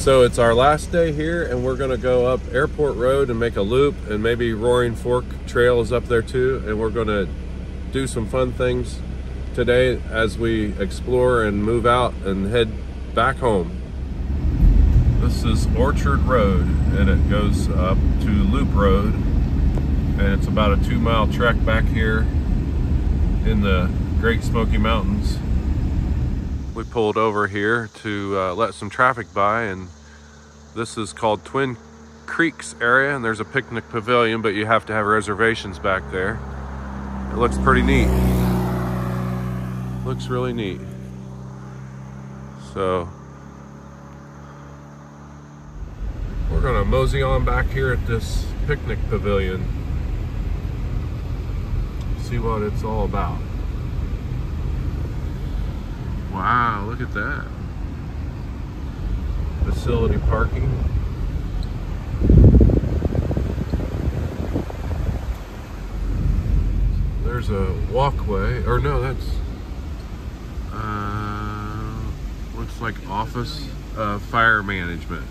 So it's our last day here, and we're gonna go up Airport Road and make a loop, and maybe Roaring Fork Trail is up there too, and we're gonna do some fun things today as we explore and move out and head back home. This is Orchard Road, and it goes up to Loop Road, and it's about a 2-mile trek back here in the Great Smoky Mountains. We pulled over here to let some traffic by, and this is called Twin Creeks area, and there's a picnic pavilion, but you have to have reservations back there. It looks pretty neat. Looks really neat. So we're gonna mosey on back here at this picnic pavilion, see what it's all about. Wow, look at that. Facility parking. There's a walkway, or no, that's looks like office fire management.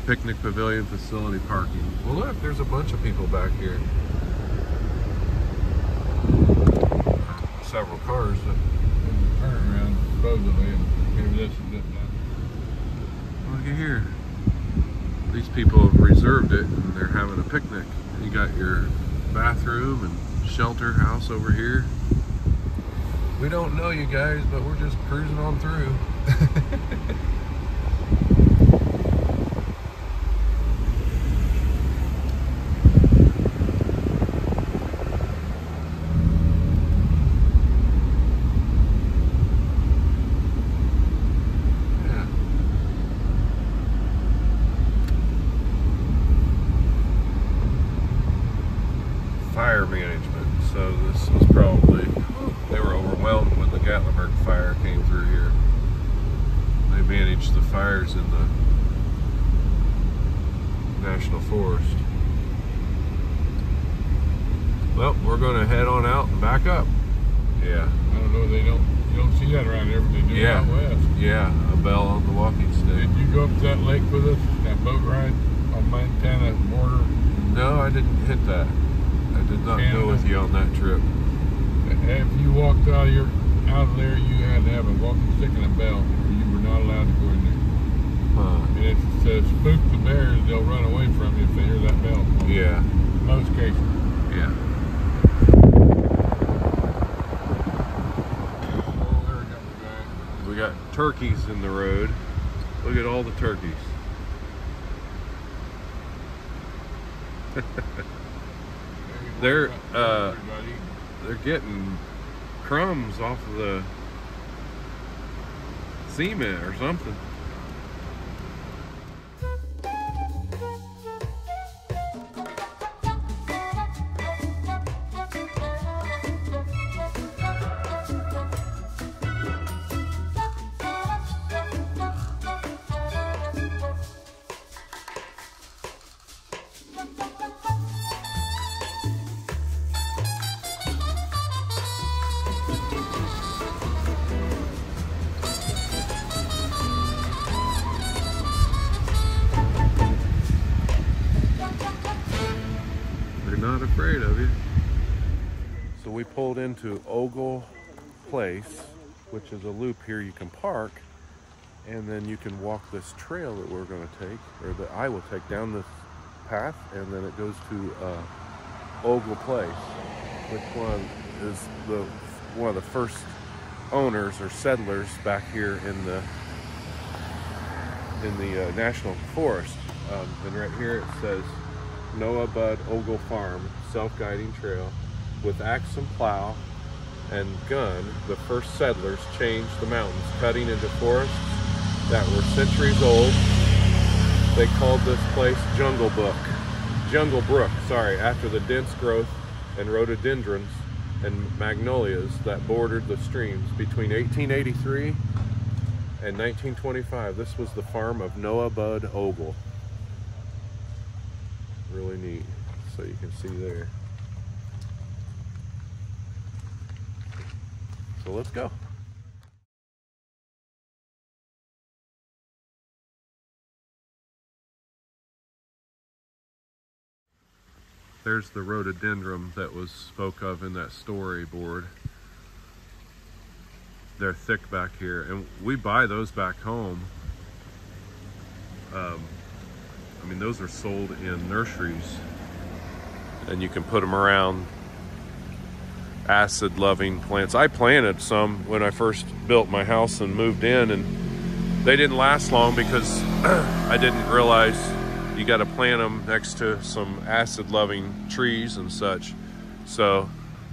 Picnic pavilion facility parking. Well look, there's a bunch of people back here. Several cars that turn around supposedly, and maybe this and that. Look at here. These people have reserved it and they're having a picnic. You got your bathroom and shelter house over here. We don't know you guys, but we're just cruising on through. Fire management. So this was probably, they were overwhelmed when the Gatlinburg fire came through here. They managed the fires in the National Forest. Well, we're gonna head on out and back up. Yeah. I don't know, you don't see that around here, but they do out west. Yeah, a bell on the walking stick. Did you go up to that lake with us, that boat ride on Montana border? No, I didn't hit that. I did not go with you on that trip. If you walked out of there, you had to have a walking stick and a bell, or you were not allowed to go in there. And if it says spook the bears, they'll run away from you if they hear that bell. Yeah. In most cases. Yeah. Oh, there we go, guys. We got turkeys in the road. Look at all the turkeys. They're getting crumbs off of the cement or something. Not afraid of you. So we pulled into Ogle Place, which is a loop here you can park, and then you can walk this trail that we're going to take, or that I will take down this path, and then it goes to Ogle Place, which one is one of the first owners or settlers back here in the National Forest. And right here it says Noah Budd Ogle Farm, self-guiding trail. With axe and plow and gun, the first settlers changed the mountains, cutting into forests that were centuries old. They called this place Jungle Brook, after the dense growth and rhododendrons and magnolias that bordered the streams. Between 1883 and 1925, this was the farm of Noah Budd Ogle. Really neat, so you can see there. So let's go. There's the rhododendron that was spoke of in that storyboard. They're thick back here, and we buy those back home. I mean, those are sold in nurseries, and you can put them around acid-loving plants. I planted some when I first built my house and moved in, and they didn't last long because I didn't realize you got to plant them next to some acid-loving trees and such. So,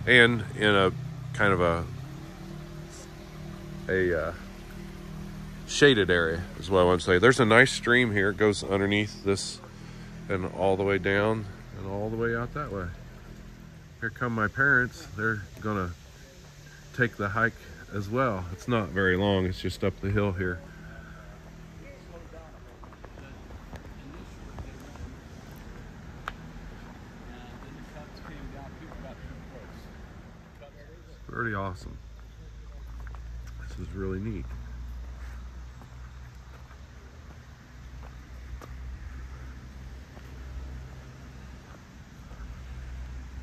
and in a kind of a shaded area is what I want to say. There's a nice stream here. It goes underneath this and all the way down and all the way out that way. Here come my parents. They're gonna take the hike as well. It's not very long. It's just up the hill here. It's pretty awesome. This is really neat.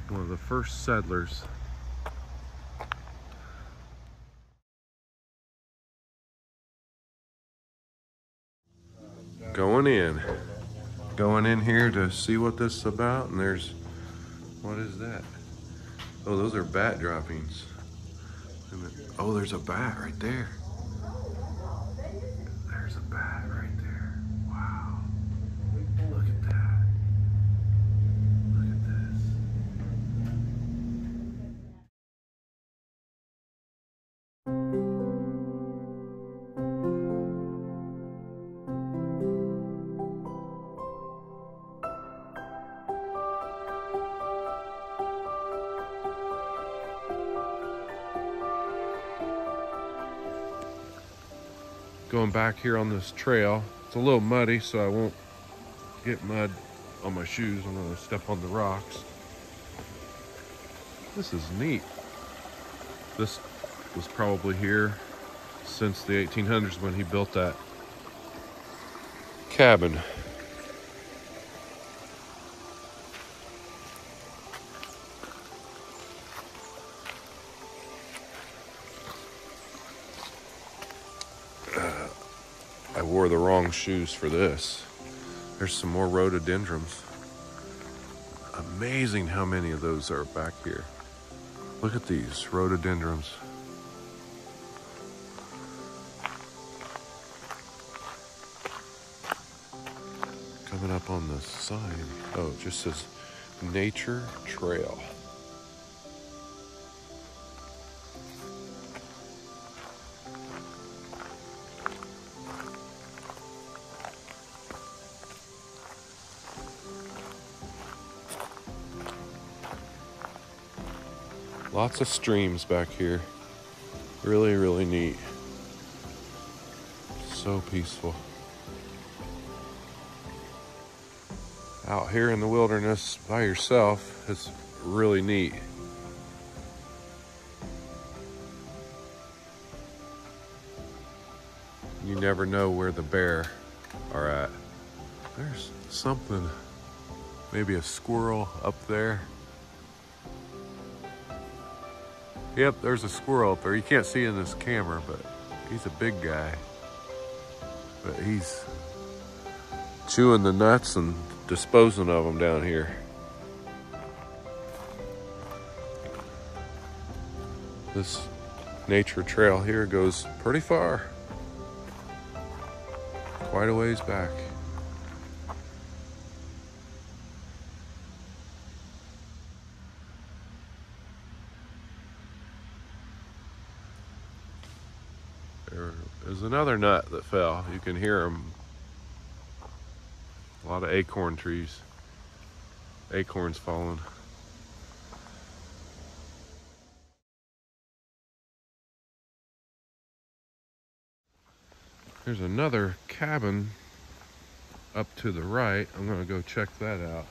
One of the first settlers. Going in here to see what this is about, and there's, what is that? Oh, those are bat droppings. Oh, there's a bat right there. There's a bat right there. Wow. Look at that. Look at this. Going back here on this trail. It's a little muddy, so I won't get mud on my shoes. I'm gonna step on the rocks. This is neat. This was probably here since the 1800s when he built that cabin. I wore the wrong shoes for this. There's some more rhododendrons. Amazing how many of those are back here. Look at these rhododendrons. Coming up on the sign. Oh, it just says Nature Trail. Lots of streams back here. Really, really neat. So peaceful. Out here in the wilderness by yourself is really neat. You never know where the bear are at. There's something, maybe a squirrel up there. Yep, there's a squirrel up there. You can't see in this camera, but he's a big guy. But he's chewing the nuts and disposing of them down here. This nature trail here goes pretty far. Quite a ways back. There's another nut that fell. You can hear them. A lot of acorn trees. Acorns falling. There's another cabin up to the right. I'm gonna go check that out.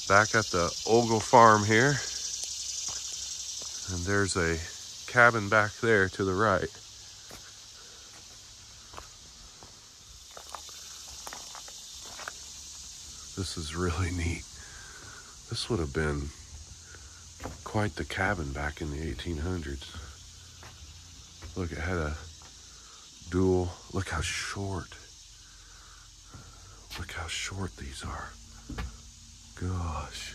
Back at the Ogle farm here. And there's a cabin back there to the right. This is really neat. This would have been quite the cabin back in the 1800s. Look, it had a dual. Look how short. Look how short these are. Gosh.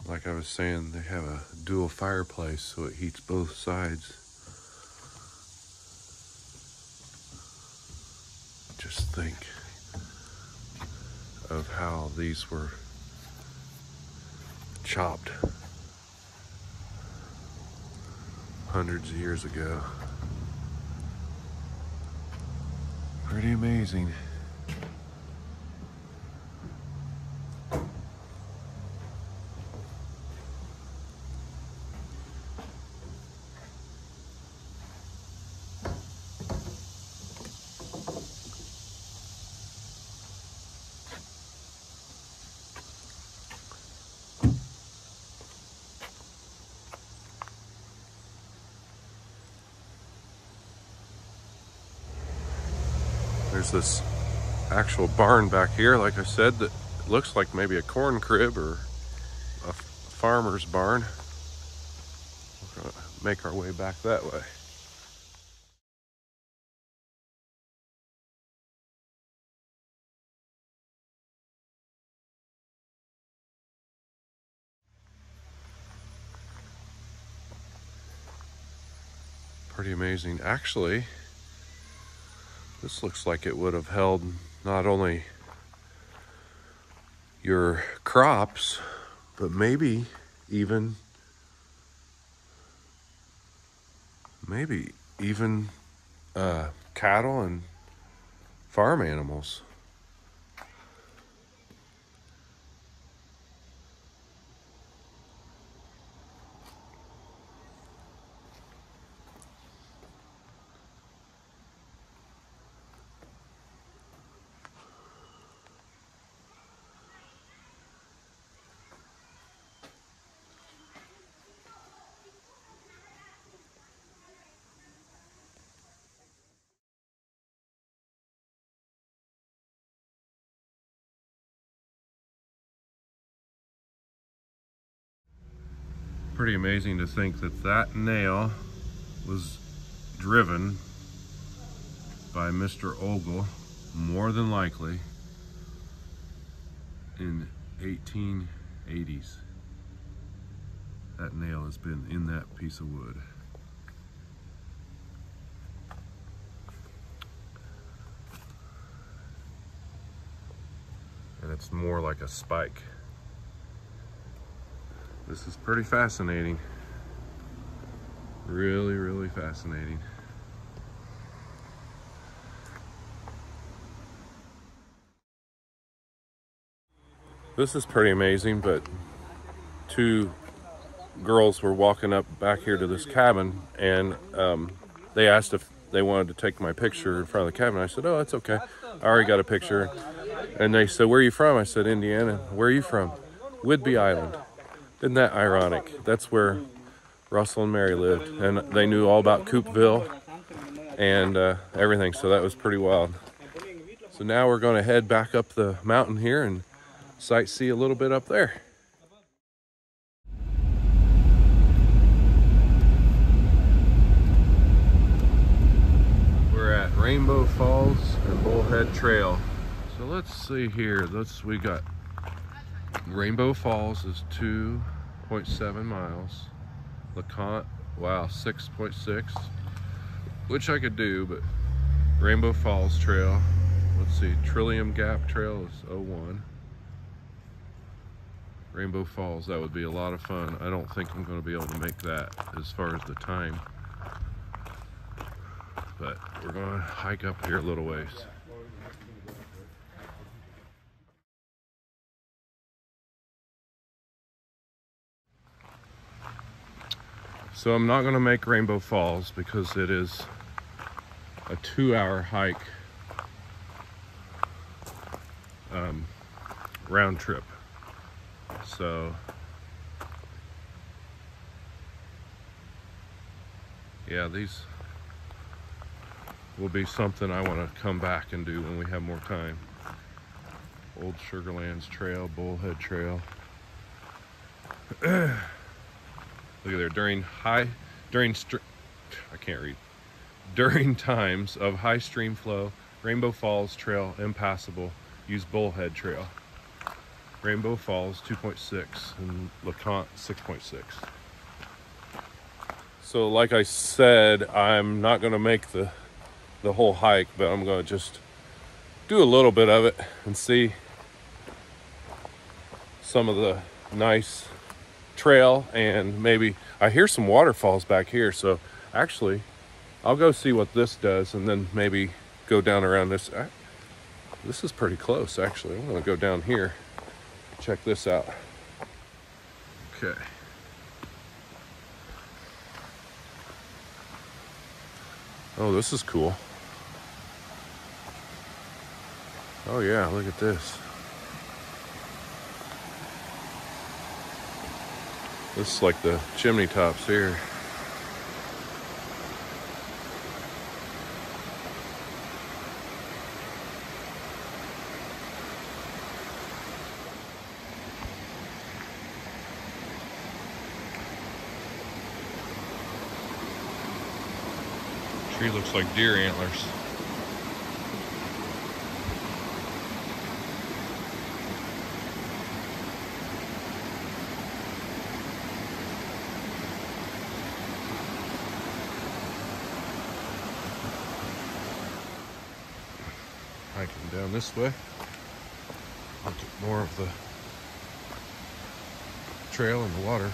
Like I was saying, they have a dual fireplace, so it heats both sides. Just think of how these were chopped hundreds of years ago. Pretty amazing. There's this actual barn back here, like I said, that looks like maybe a corn crib or a farmer's barn. We're gonna make our way back that way. Pretty amazing. Actually, this looks like it would have held not only your crops, but maybe even cattle and farm animals. Pretty amazing to think that that nail was driven by Mr. Ogle, more than likely, in 1880s. That nail has been in that piece of wood. And it's more like a spike. This is pretty fascinating. Really, really fascinating. This is pretty amazing, but two girls were walking up back here to this cabin, and they asked if they wanted to take my picture in front of the cabin. I said, oh, that's okay. I already got a picture. And they said, where are you from? I said, Indiana. Where are you from? Whidbey Island. Isn't that ironic? That's where Russell and Mary lived, and they knew all about Coopville and everything, so that was pretty wild. So now we're going to head back up the mountain here and sightsee a little bit up there. We're at Rainbow Falls and Bullhead Trail. So let's see here. We got Rainbow Falls is 2.7 miles. LeConte, wow, 6.6, which I could do, but Rainbow Falls Trail, let's see, Trillium Gap Trail is 01. Rainbow Falls, that would be a lot of fun. I don't think I'm going to be able to make that as far as the time, but we're going to hike up here a little ways. So I'm not going to make Rainbow Falls because it is a 2-hour hike round trip. So yeah, these will be something I want to come back and do when we have more time. Old Sugarlands Trail, Bullhead Trail. Look at there, during times of high stream flow, Rainbow Falls Trail impassable. Use Bullhead Trail. Rainbow Falls 2.6 and LeConte 6.6. So like I said, I'm not going to make the whole hike, but I'm going to just do a little bit of it and see some of the nice trail, and maybe I hear some waterfalls back here, so actually I'll go see what this does and then maybe go down around this. This is pretty close, actually. I'm going to go down here, check this out. Okay. Oh, this is cool. Oh yeah, look at this. This is like the chimney tops here. Tree looks like deer antlers. Hiking down this way. Look at more of the trail and the water.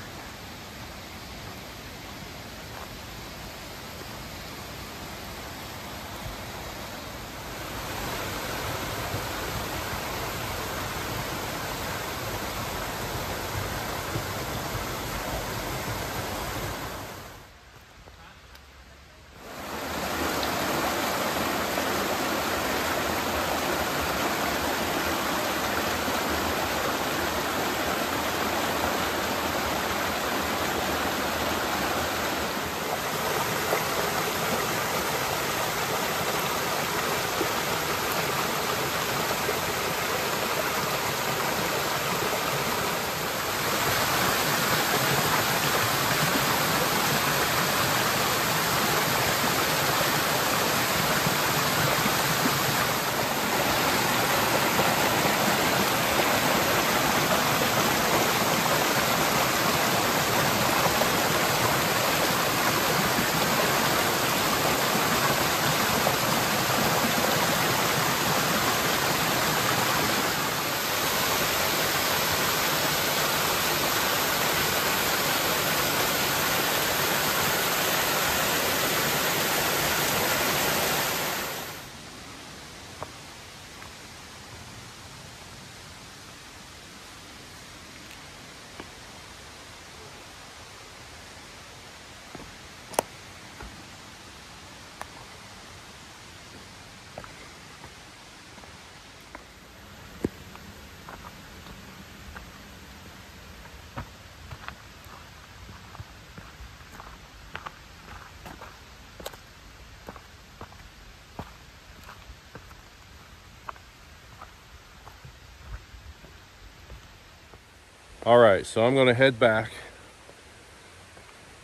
All right, so I'm gonna head back,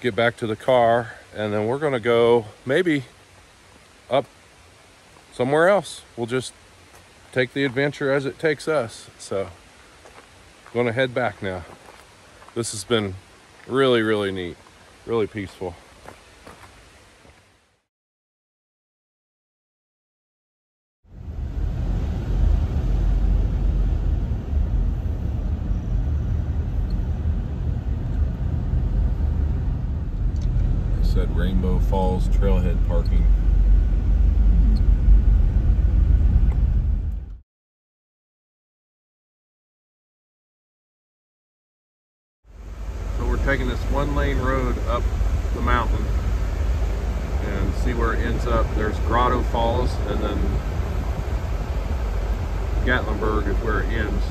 get back to the car, and then we're gonna go maybe up somewhere else. We'll just take the adventure as it takes us. So I'm gonna head back now. This has been really, really neat, really peaceful. At Rainbow Falls Trailhead parking. So we're taking this one-lane road up the mountain and see where it ends up. There's Grotto Falls, and then Gatlinburg is where it ends.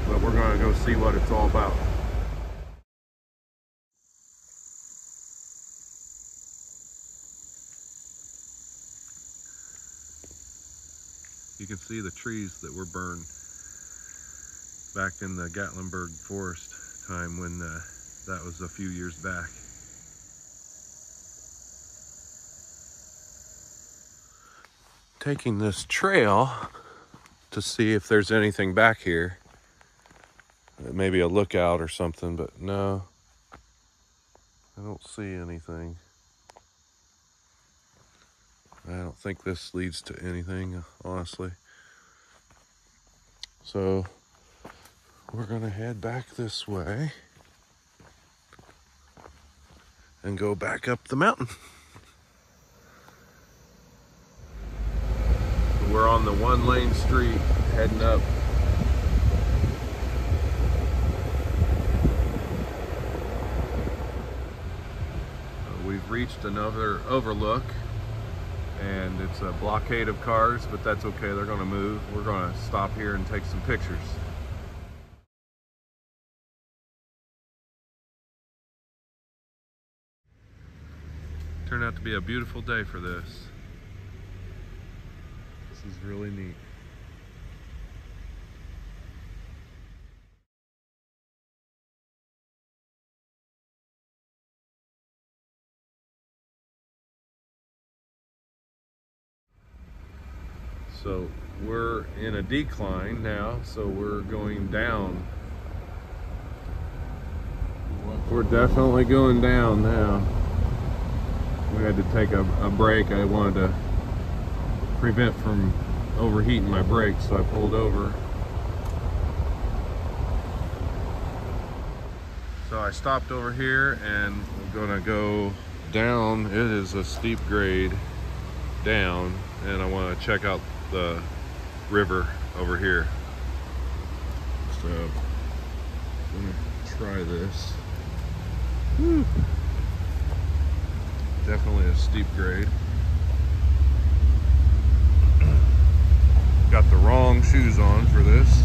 but we're gonna go see what it's all about. You can see the trees that were burned back in the Gatlinburg forest time when that was a few years back. Taking this trail to see if there's anything back here. Maybe a lookout or something, but no, I don't see anything. I don't think this leads to anything, honestly. So we're gonna head back this way and go back up the mountain. We're on the 1-lane street heading up. We've reached another overlook, and it's a blockade of cars, but that's okay, they're gonna move. We're gonna stop here and take some pictures. Turned out to be a beautiful day for this. This is really neat. So we're in a decline now, so we're going down. We're definitely going down now. We had to take a break. I wanted to prevent from overheating my brakes, so I pulled over. So I stopped over here and I'm gonna go down. It is a steep grade down, and I want to check out the river over here. So I'm gonna try this. Whew. Definitely a steep grade. Got the wrong shoes on for this.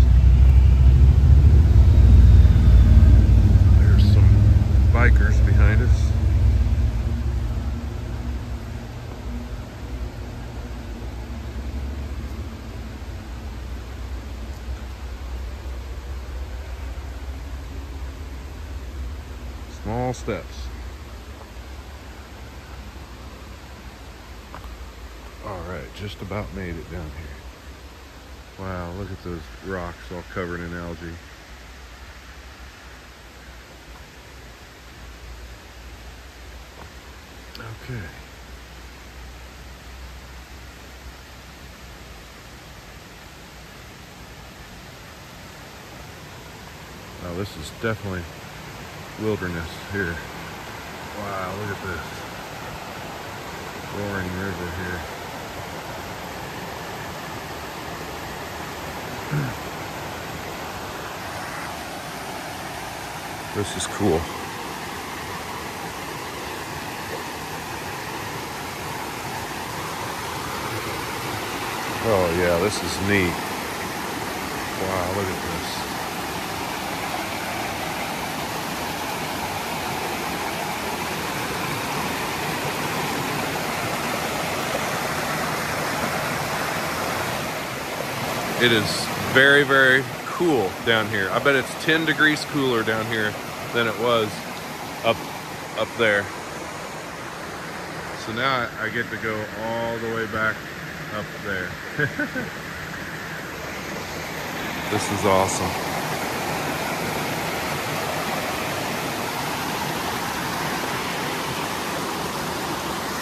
There's some bikers behind us. Small steps. All right, just about made it down here. Wow, look at those rocks all covered in algae. Okay. Now this is definitely wilderness here. Wow, look at this. Roaring river here. This is cool. Oh yeah, this is neat. Wow, look at this. It is very, very cool down here. I bet it's 10 degrees cooler down here than it was up there. So now I get to go all the way back up there. This is awesome.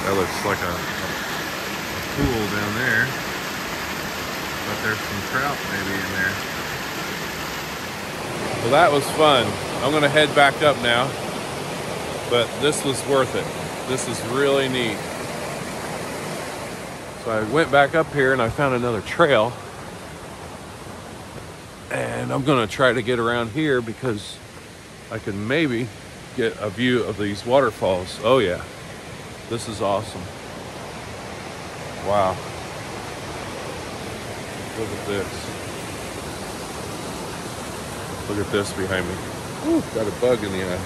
That looks like a pool down there. But there's some trout maybe in there. Well, that was fun. I'm gonna head back up now, but this was worth it. This is really neat. So I went back up here and I found another trail, and I'm gonna try to get around here because I can maybe get a view of these waterfalls. Oh yeah, this is awesome. Wow. Look at this. Look at this behind me. Ooh, got a bug in the eye.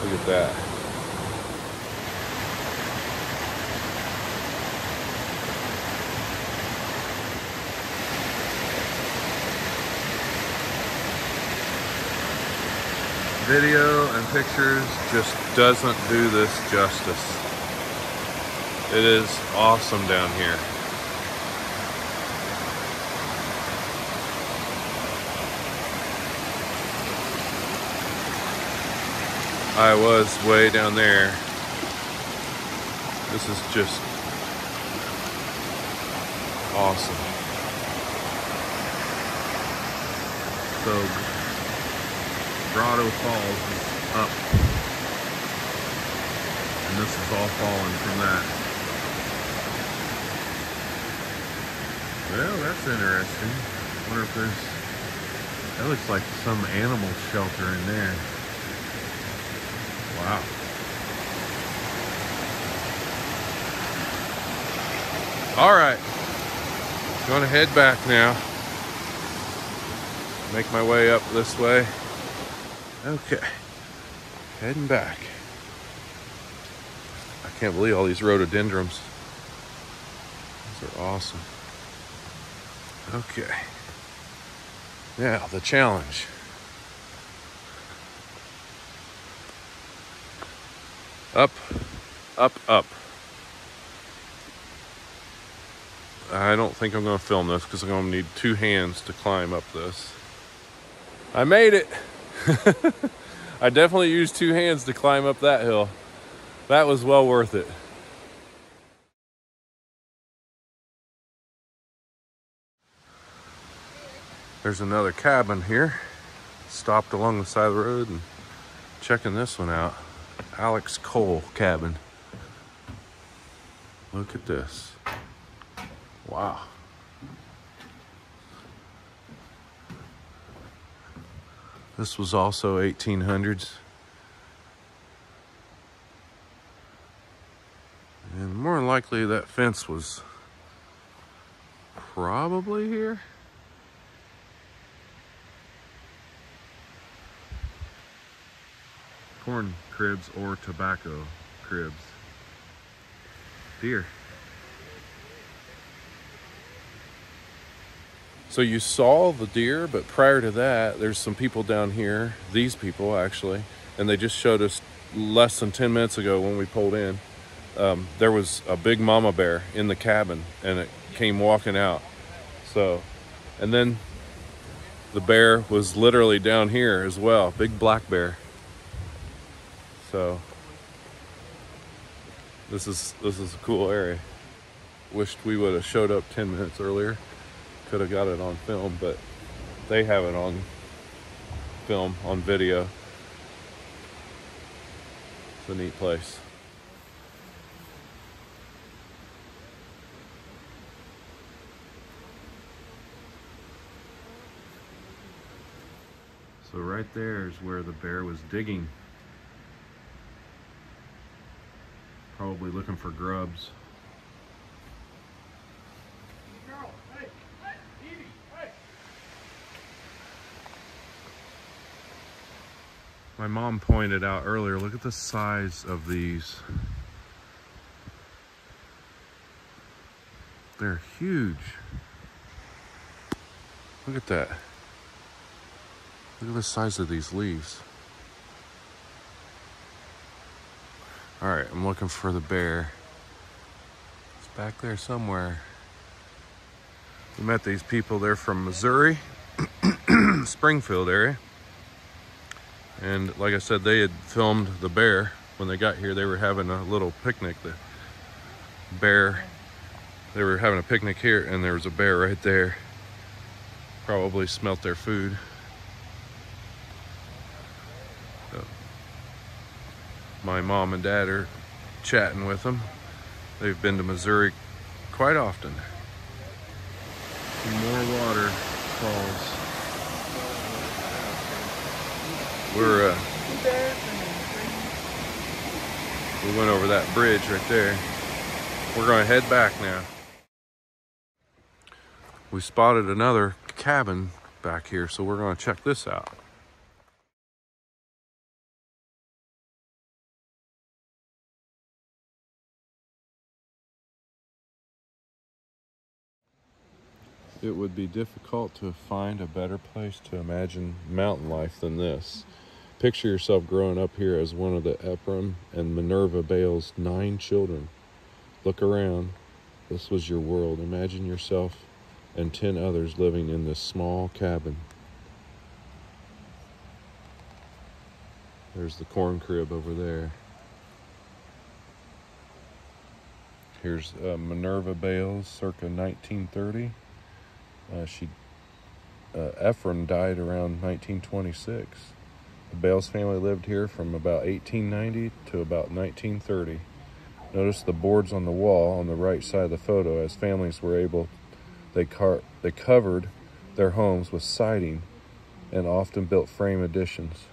Look at that. Video and pictures just doesn't do this justice. It is awesome down here. I was way down there. This is just awesome. So Grotto Falls is up, and this is all falling from that. Well, that's interesting. Wonder if that looks like some animal shelter in there. Wow. All right, gonna head back now. Make my way up this way. Okay, heading back. I can't believe all these rhododendrons. These are awesome. Okay. Now, the challenge. Up, up, up. I don't think I'm going to film this because I'm going to need 2 hands to climb up this. I made it. I definitely used 2 hands to climb up that hill. That was well worth it. There's another cabin here. Stopped along the side of the road and checking this one out. Alex Cole cabin. Look at this. Wow. This was also 1800s. And more than likely that fence was probably here. Corn cribs or tobacco cribs. Deer. So you saw the deer, but prior to that, there's some people down here, these people actually, and they just showed us less than 10 minutes ago when we pulled in. There was a big mama bear in the cabin and it came walking out. So, and then the bear was literally down here as well, big black bear. So this is a cool area. Wished we would have showed up 10 minutes earlier. Could have got it on film, but they have it on film, on video. It's a neat place. So right there is where the bear was digging. Probably looking for grubs. My mom pointed out earlier, look at the size of these. They're huge. Look at that. Look at the size of these leaves. All right, I'm looking for the bear. It's back there somewhere. We met these people. They're from Missouri, Springfield area. And like I said, they had filmed the bear when they got here. They were having a little picnic. The bear, they were having a picnic here and there was a bear right there. Probably smelt their food. So, my mom and dad are chatting with them. They've been to Missouri quite often. Some more water falls. We went over that bridge right there. We're gonna head back now. We spotted another cabin back here, so we're going to check this out. It would be difficult to find a better place to imagine mountain life than this. Picture yourself growing up here as one of the Ephraim and Minerva Bales' 9 children. Look around. This was your world. Imagine yourself and 10 others living in this small cabin. There's the corn crib over there. Here's Minerva Bales, circa 1930. Ephraim died around 1926. The Bales family lived here from about 1890 to about 1930. Notice the boards on the wall on the right side of the photo. As families were able, they covered their homes with siding and often built frame additions.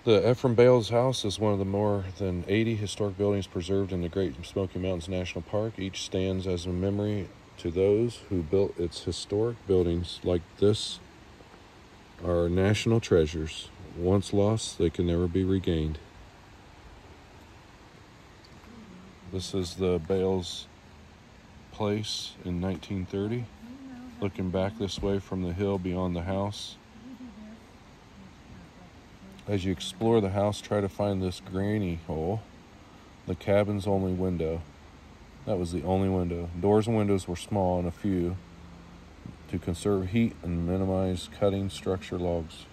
The Ephraim Bales house is one of the more than 80 historic buildings preserved in the Great Smoky Mountains National Park. Each stands as a memory to those who built its historic buildings. Like this are national treasures. Once lost, they can never be regained. This is the Bales place in 1930. Looking back this way from the hill beyond the house. As you explore the house, try to find this granny hole, the cabin's only window. That was the only window. Doors and windows were small and a few to conserve heat and minimize cutting structure logs.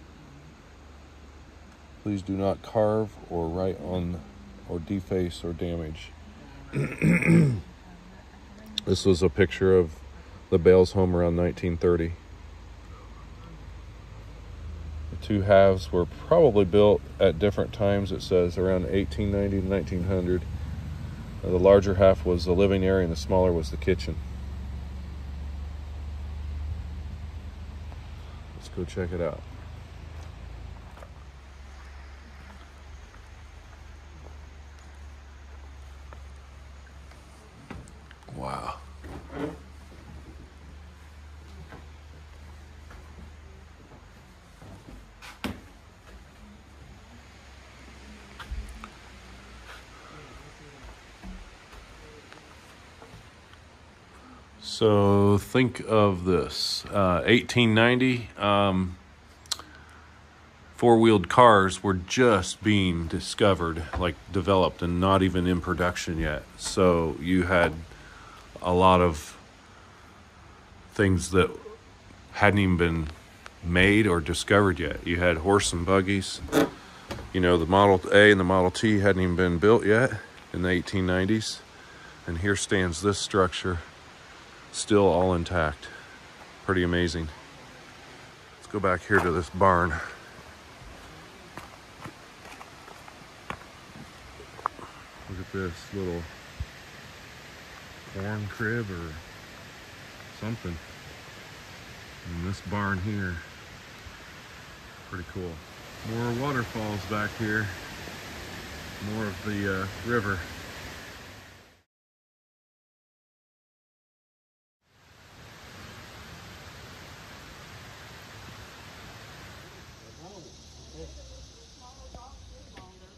Please do not carve or write on or deface or damage. This was a picture of the Bales home around 1930. The two halves were probably built at different times, it says, around 1890 to 1900. The larger half was the living area and the smaller was the kitchen. Let's go check it out. Wow. So think of this, 1890, four-wheeled cars were just being discovered, like developed, and not even in production yet. So you had a lot of things that hadn't even been made or discovered yet. You had horse and buggies. You know, the Model A and the Model T hadn't even been built yet in the 1890s. And here stands this structure, still all intact. Pretty amazing. Let's go back here to this barn. Look at this little corn crib or something in this barn here. Pretty cool. More waterfalls back here. More of the river.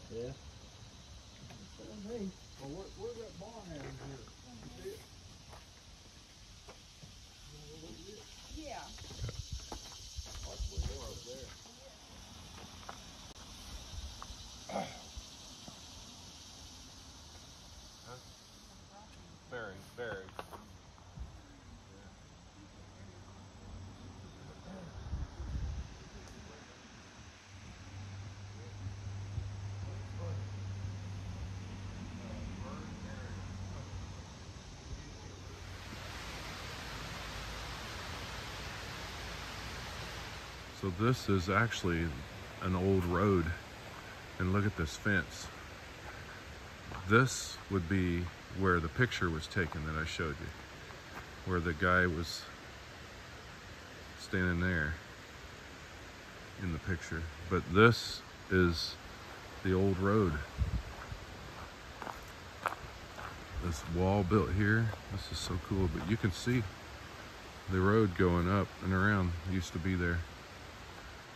Yeah. Well, where's that barn at here? See it? Yeah. Possibly more up there. Very. So this is actually an old road, and look at this fence. This would be where the picture was taken that I showed you, where the guy was standing there in the picture. But this is the old road. this wall built here. This is so cool, but you can see the road going up and around. It used to be there.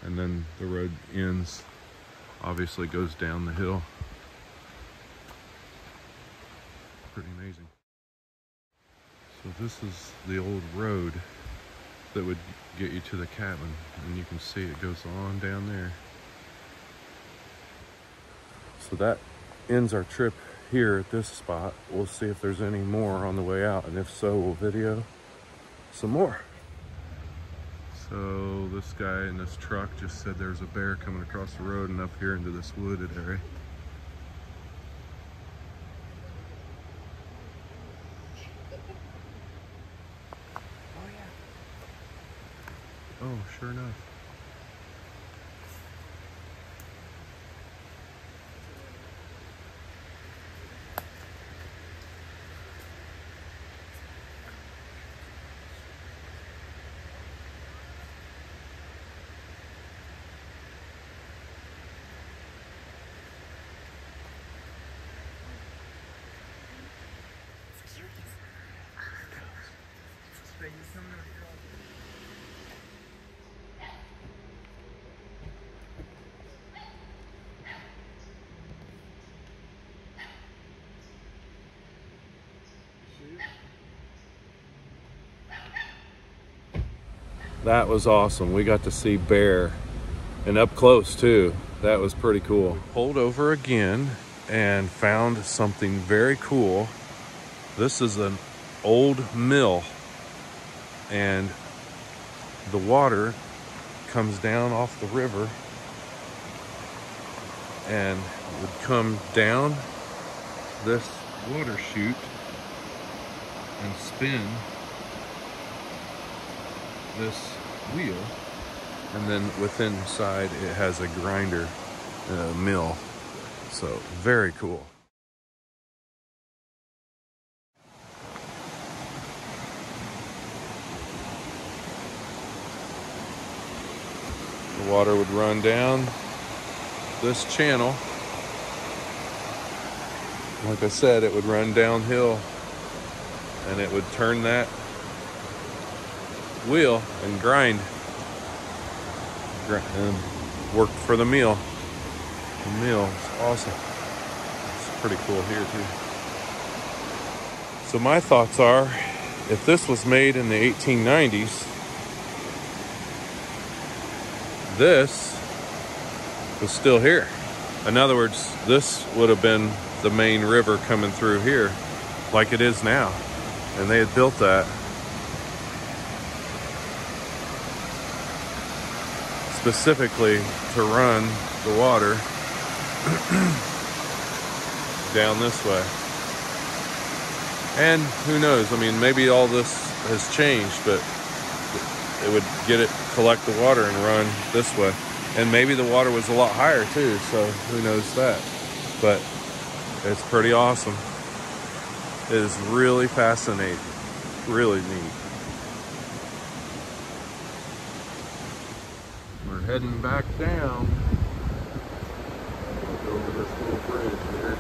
And then the road ends, obviously goes down the hill. Pretty amazing. So this is the old road that would get you to the cabin, and you can see it goes on down there. So that ends our trip here at this spot. We'll see if there's any more on the way out, and if so, we'll video some more. So this guy in this truck just said there's a bear coming across the road and up here into this wooded area. Oh, sure enough. That was awesome. We got to see bear, and up close too. That was pretty cool. We pulled over again and found something very cool. This is an old mill, and the water comes down off the river and would come down this water chute and spin this wheel, and then within inside it has a grinder mill. So very cool. The water would run down this channel. Like I said, it would run downhill and it would turn that wheel and grind and work for the meal. The meal is awesome. It's pretty cool here too. So my thoughts are, if this was made in the 1890s, this was still here. In other words, this would have been the main river coming through here like it is now. And they had built that specifically to run the water down this way. And who knows, I mean, maybe all this has changed, but it would collect the water and run this way. And maybe the water was a lot higher too, so who knows that. But it's pretty awesome. It is really fascinating, really neat. We're heading back down over this little bridge here.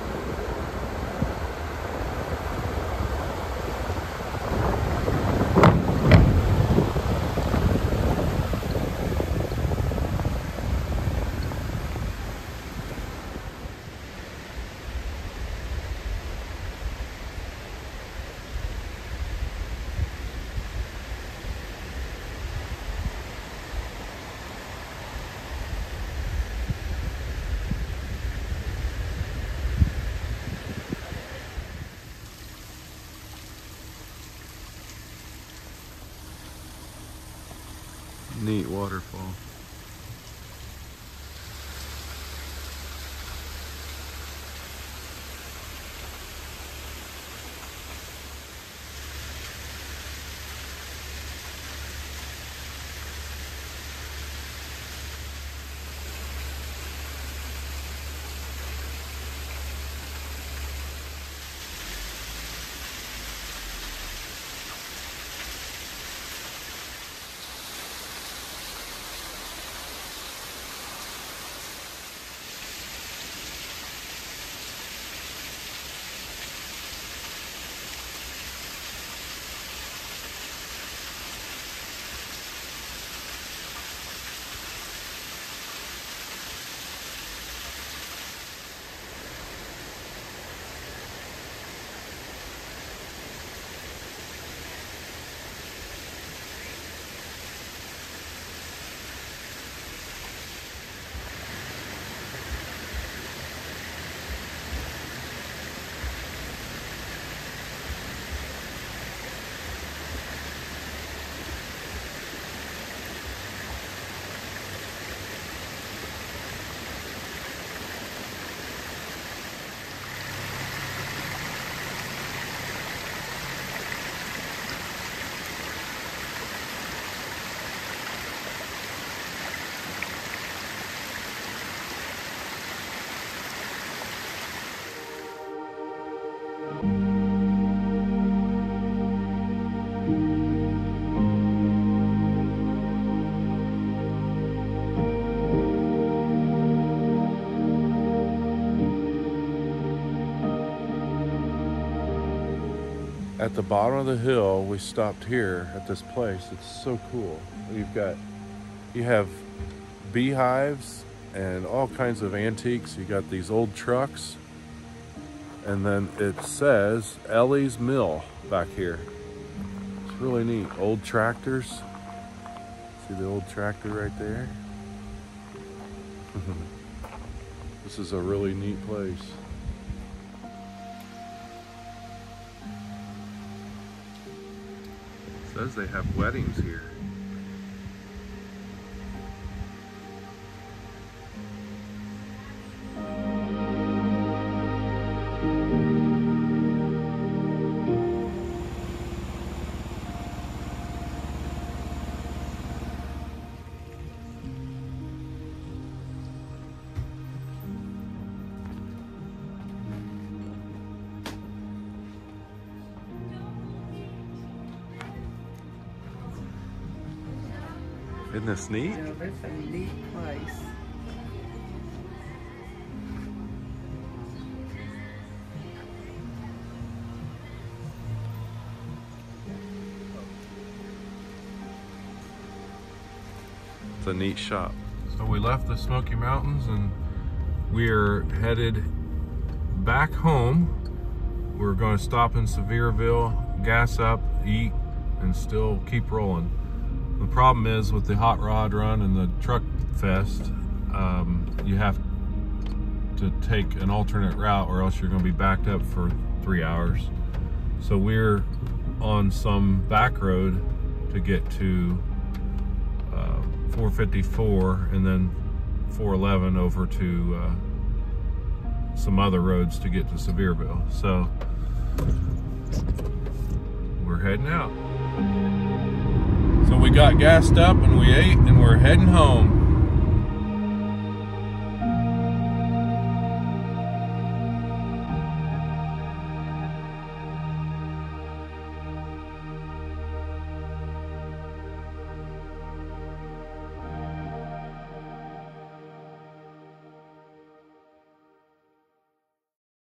at the bottom of the hill, we stopped here at this place. It's so cool. You have beehives and all kinds of antiques. You got these old trucks, and then it says Ellie's Mill back here. It's really neat. Old tractors. See the old tractor right there? This is a really neat place. It says they have weddings here. Isn't this neat? Yeah, this is a neat place. It's a neat shop. So we left the Smoky Mountains and we're headed back home. We're going to stop in Sevierville, gas up, eat, and still keep rolling. The problem is with the hot rod run and the truck fest, you have to take an alternate route or else you're going to be backed up for 3 hours. So we're on some back road to get to 454 and then 411 over to some other roads to get to Sevierville. So we're heading out. So we got gassed up and we ate and we're heading home.